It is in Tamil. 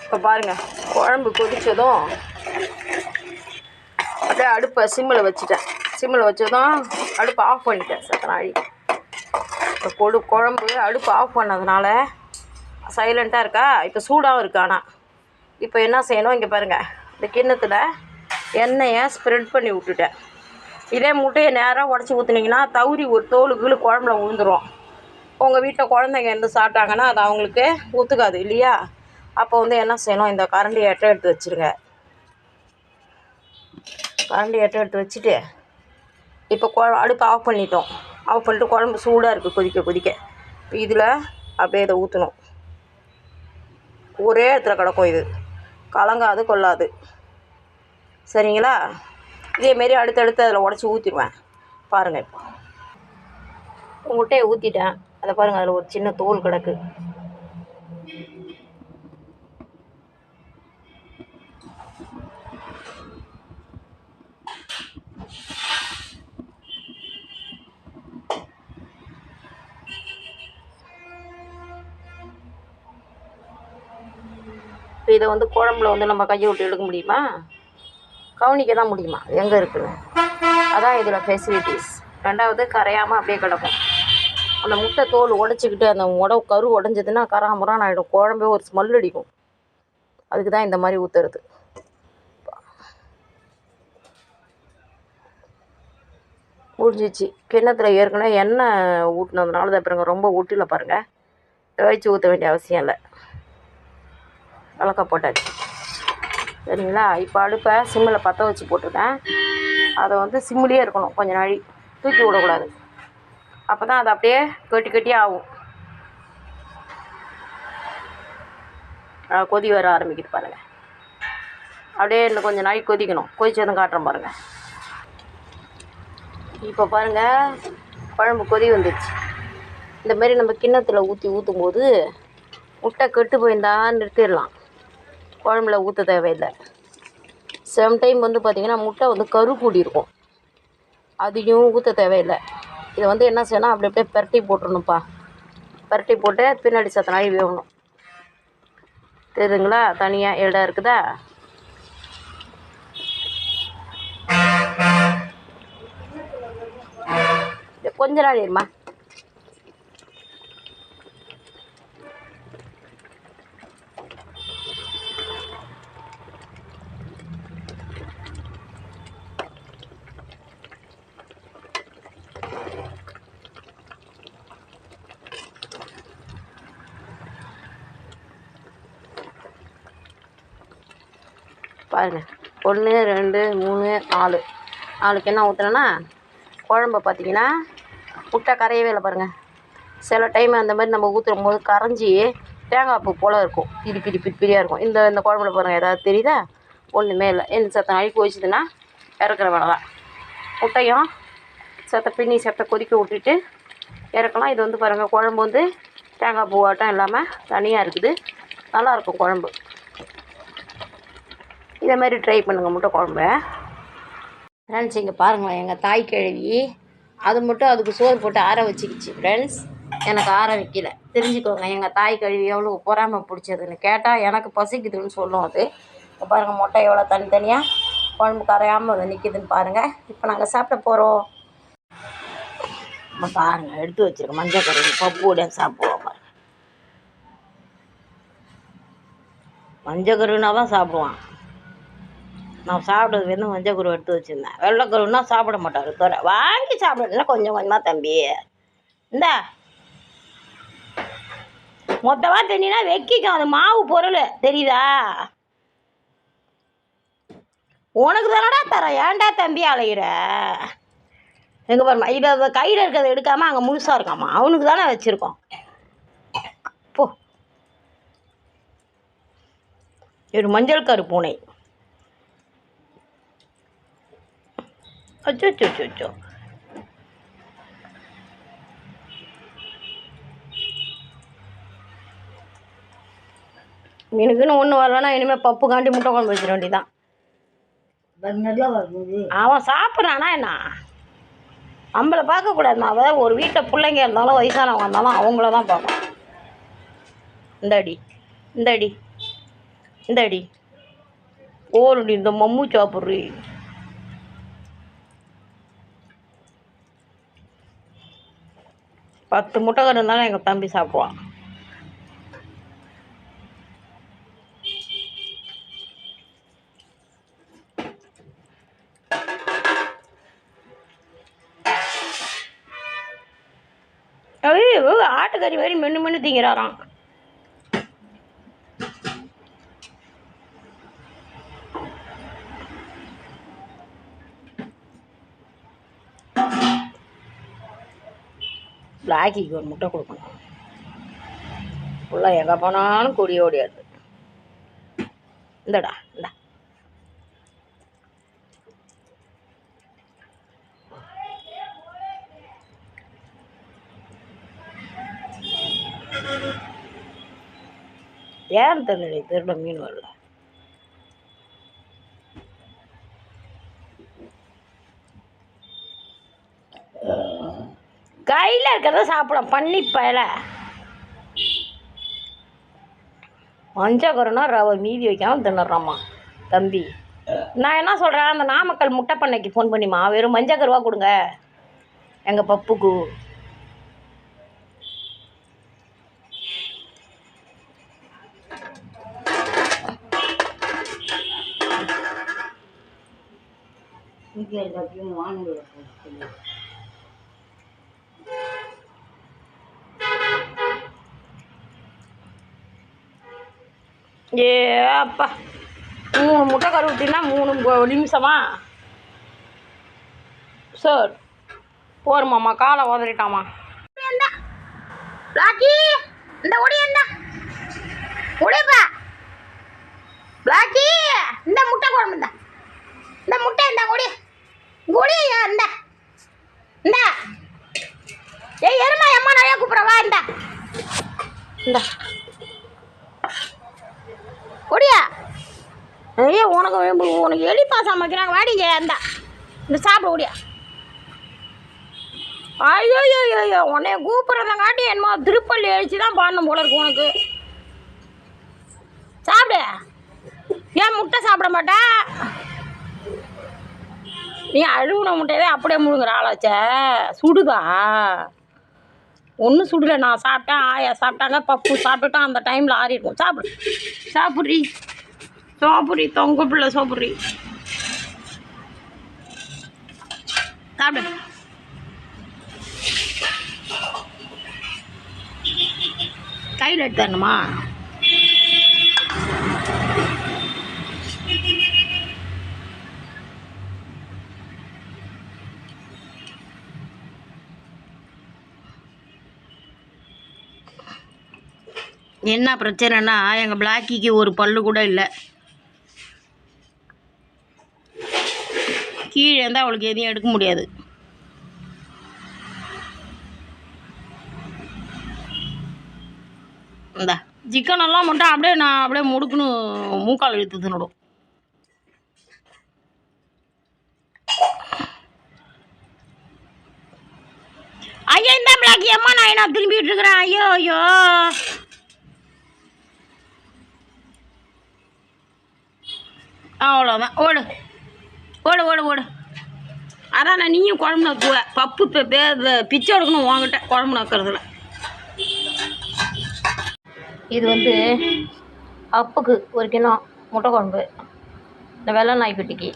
இப்போ பாருங்கள், குழம்பு கொதித்ததும் அப்படியே அடுப்பை சிம்மில் வச்சுட்டேன். சிம்மில் வச்சதும் அடுப்பை ஆஃப் பண்ணிட்டேன். சத்தனாழி இப்போ குழம்பு அடுப்பு ஆஃப் பண்ணதுனால சைலண்ட்டாக இருக்கா. இப்போ சூடாகவும் இருக்கா. ஆனால் இப்போ என்ன செய்யணும், இங்கே பாருங்கள், இந்த கிண்ணத்தில் எண்ணெயை ஸ்ப்ரெட் பண்ணி விட்டுட்டேன். இதே முட்டையை நேராக உடச்சி ஊற்றுனீங்கன்னா தவுரி ஒரு தோலுக்குள்ளே குழம்புல விழுந்துடும். உங்கள் வீட்டில் குழந்தைங்க இருந்து சாப்பிட்டாங்கன்னா அது அவங்களுக்கு ஒத்துக்காது இல்லையா. அப்போ என்ன செய்யணும், இந்த கரண்டி எடுத்து வச்சுருங்க. கரண்டி எடுத்து வச்சுட்டு இப்போ அடுப்பு ஆஃப் பண்ணிட்டோம். ஆஃப் பண்ணிட்டு குழம்பு சூடாக இருக்குது, கொதிக்க இப்போ இதில் அப்படியே இதை ஊற்றணும். ஒரே இடத்துல கிடக்கும், இது கலங்காது கொள்ளாது. சரிங்களா. இதேமாரி அடுத்தடுத்து அதில் உடச்சி ஊற்றிடுவேன். பாருங்கள், இப்போ முட்டையை ஊற்றிட்டேன். அதை பாருங்கள், அதில் ஒரு சின்ன தோல் கிடக்கு. இப்போ இதை குழம்புல நம்ம கையை விட்டு எடுக்க முடியுமா? கவனிக்க தான் முடியுமா எங்கே இருக்குன்னு? அதான் இதில் ஃபெசிலிட்டிஸ். ரெண்டாவது, கரையாமல் அப்படியே கிடக்கும். அந்த முட்டை தோல் உடச்சிக்கிட்டு அந்த கரு உடஞ்சதுன்னா கராமுறான்னு ஆகிடும். குழம்பே ஒரு ஸ்மெல் அடிக்கும். அதுக்கு தான் இந்த மாதிரி ஊற்றுறது. முடிஞ்சிச்சு. கிண்ணத்தில் ஏற்கனவே எண்ணெய் ஊட்டினதுனால தான் பாருங்க, ரொம்ப ஊட்டில பாருங்கள். துவைச்சி ஊற்ற வேண்டிய அவசியம் இல்லை. விளக்க போட்டாச்சு. சரிங்களா. இப்போ அடுப்பை சிம்மில் பற்ற வச்சு போட்டுருக்கேன். அதை சிம்மிலேயே இருக்கணும், கொஞ்சம் நாழி தூக்கி விடக்கூடாது. அப்போ தான் அது அப்படியே கட்டி ஆகும். கொதி வர ஆரம்பிக்குது பாருங்கள். அப்படியே இன்னும் கொஞ்சம் நாள் கொதிக்கணும். கொதிச்சதும் காட்டுறேன் பாருங்கள். இப்போ பாருங்கள், குழம்பு கொதி வந்துடுச்சு. இந்தமாரி நம்ம கிண்ணத்தில் ஊற்றும் போது முட்டை கெட்டு போயிருந்தால் நிறுத்திடலாம். குழம்புல ஊற்ற தேவையில்லை. சம்டைம் பார்த்திங்கன்னா முட்டை கரு கூடி இருக்கும், அதையும் ஊற்ற தேவையில்லை. இதை என்ன செய்யணும், அப்படி அப்படியே பரட்டி போட்டுடணும்ப்பா. பரட்டி போட்டு பின்னாடி சத்தனாகி வேகணும். தெரியுதுங்களா, தனியாக இடம் இருக்குதா. கொஞ்ச நாள் இருமா. பாருங்கள், 1 2 3 4 4க்கு என்ன ஊற்றுனேன்னா, குழம்பு பார்த்திங்கன்னா முட்டை கரையவே இல்லை பாருங்கள். சில டைம் அந்த மாதிரி நம்ம ஊற்றும் போது கரைஞ்சி தேங்காய் பூ போல் இருக்கும், பிரியாக இருக்கும். இந்த குழம்புல பாருங்கள், ஏதாவது தெரியுதா? ஒன்றுமே இல்லை. என்ன சத்தம் அழுக்கி வச்சுதுன்னா இறக்குற வேலை தான். முட்டையும் பின்னி கொதிக்க விட்டுட்டு இறக்கலாம். இது பாருங்கள், குழம்பு தேங்காய் பூவாட்டம் இல்லாமல் தனியாக இருக்குது. நல்லாயிருக்கும் குழம்பு. இதே மாதிரி ட்ரை பண்ணுங்கள் முட்டை குழம்பு. ஃப்ரெண்ட்ஸ், இங்கே பாருங்களேன், எங்கள் தாய் கிழவி அது மட்டும் அதுக்கு சோறு போட்டு ஆற வச்சுக்கிச்சு. ஃப்ரெண்ட்ஸ், எனக்கு ஆற வைக்கல. தெரிஞ்சுக்கோங்க, எங்கள் தாய் கழுவி எவ்வளோ பொறாமை பிடிச்சதுன்னு. கேட்டால் எனக்கு பசிக்குதுன்னு சொல்லும். அது இப்போ பாருங்கள், முட்டை எவ்வளோ தனித்தனியாக குழம்பு கரையாமல் நிற்கிதுன்னு பாருங்கள். இப்போ நாங்கள் சாப்பிட போகிறோம். இப்போ பாருங்கள், எடுத்து வச்சுருக்கோம் மஞ்சள் கருவி பப்பு உடனே சாப்பிடுவோம். பாருங்கள், மஞ்சள் கருவினா தான் சாப்பிடுவான். நான் சாப்பிட்றது மஞ்சள் கரு எடுத்து வச்சுருந்தேன். வெள்ளை கருவுன்னா சாப்பிட மாட்டார். தோற வாங்கி சாப்பிடல கொஞ்சம் கொஞ்சமாக. தம்பி இந்த மொத்தமாக தண்ணினா வெக்கிக்கும். அது மாவு பொருள் தெரியுதா? உனக்கு தானடா தரேன், ஏன்டா தம்பி அலையிற? எங்கே பாருமா, இதை கையில் இருக்கிறத எடுக்காமல் அங்கே முழுசாக இருக்காமா, அவனுக்கு தானே வச்சுருக்கோம். போ, ஒரு மஞ்சள் கரு பூனை. அச்சோ அச்சோ அச்சோ. மீனுக்குன்னு ஒன்று வரலன்னா இனிமேல் பப்பு காண்டி முட்டை குழம்பு வச்சிட வேண்டியதான். அவன் சாப்பிட்றானா என்ன? நம்மளை பார்க்கக்கூடாதுமா. அவன் ஒரு வீட்டில் பிள்ளைங்க இருந்தாலும் வயசானவங்க இருந்தாலும் அவங்கள தான் பார்க்கணும். இந்த அடி இந்த அடி ஓரடி இந்த மம்மு சாப்பிட்றி. பத்து முட்டைக்கரு இருந்தாலும் எங்கள் தம்பி சாப்பிடுவான். ஆட்டுக்கறி மாதிரி மென்று திங்கிறாராம். பிளாக்கிக்கு ஒரு முட்டை கொடுக்கணும். ஃபுல்லாக எங்கே போனாலும் கொடி ஓடியாது. இந்தடா இந்தா. ஏன் தெரியல திருட மீன் வரல. கையில் இருக்கிறத சாப்பிட பண்ணி பயல. மஞ்சக்கருனா ரவை மீதி வைக்காமல் தின்னுறாம்மா தம்பி. நான் என்ன சொல்கிறேன், அந்த நாமக்கல் முட்டை பண்ணைக்கு ஃபோன் பண்ணிம்மா, வெறும் மஞ்சக்கருவா கொடுங்க எங்கள் பப்புக்கு. ஏ அப்பா, 3 முட்டை கரு ஊற்றினா 3 நிமிஷமா? சார் போருமாம்மா, காலை உதறிட்டாமா. பிளாக்கி இந்த ஒடியந்தா ஒடியப்பா. பிளாக்கி இந்த முட்டை குழம்பு இந்த இந்த முட்டை இந்த ஒடி ஒடியா இந்த இந்த ஏய் எருமா அம்மா நிறையா கூப்பிட்றவா இந்த இந்த ஒடியா. ஐயோ உனக்கு எலிப்பா சமைக்கிறாங்க வாடிங்க இந்த இந்த சாப்பிட ஒடியா. ஐயோ ஐயோ உன்னைய கூப்பிட்றதங்காட்டி என்னமோ திருப்பள்ளி அழிச்சு தான் பாடணும் போல இருக்கு உனக்கு. சாப்பிடு. ஏன் முட்டை சாப்பிட மாட்டா? நீ அழுகுன முட்டையவே அப்படியே முழுங்குற ஆளாச்ச. சுடுதா? ஒன்றும் சுடலை. நான் சாப்பிட்டேன், ஆயா சாப்பிட்டாங்க, பப்பு சாப்பிட்டுட்டோம். அந்த டைமில் ஆறிடுவோம். சாப்பிடு சாப்பிட்றி சாப்பிட்றி தொங்க பிள்ளை சாப்பிட்றி. சாப்பிடு. கையில் எடுத்து தரணுமா? என்ன பிரச்சனைனா, எங்கள் பிளாக்கிக்கு ஒரு பல்லு கூட இல்லை. கீழே இருந்தால் அவளுக்கு எதையும் எடுக்க முடியாது. இந்த சிக்கனெல்லாம் மட்டும் அப்படியே நான் அப்படியே முடுக்குன்னு மூக்கால் இழுத்து தின்னுடும். ஐயோ இந்த பிளாக்கி அம்மா நான் என்ன திரும்பிட்டு இருக்கிறேன். ஐயோ ஐயோ அவ்வளோதான். ஓடு ஓடு ஓடு ஓடு. அதான் நான் நீயும் குழம்பு நக்குவ. பப்பு பிச்சை எடுக்கணும் வாங்கிட்ட குழம்பு நக்கிறதுல. இது வந்து அப்புக்கு 1 கிலோ முட்டை குழம்பு, இந்த வெள்ளை நாய்க்குட்டிக்கு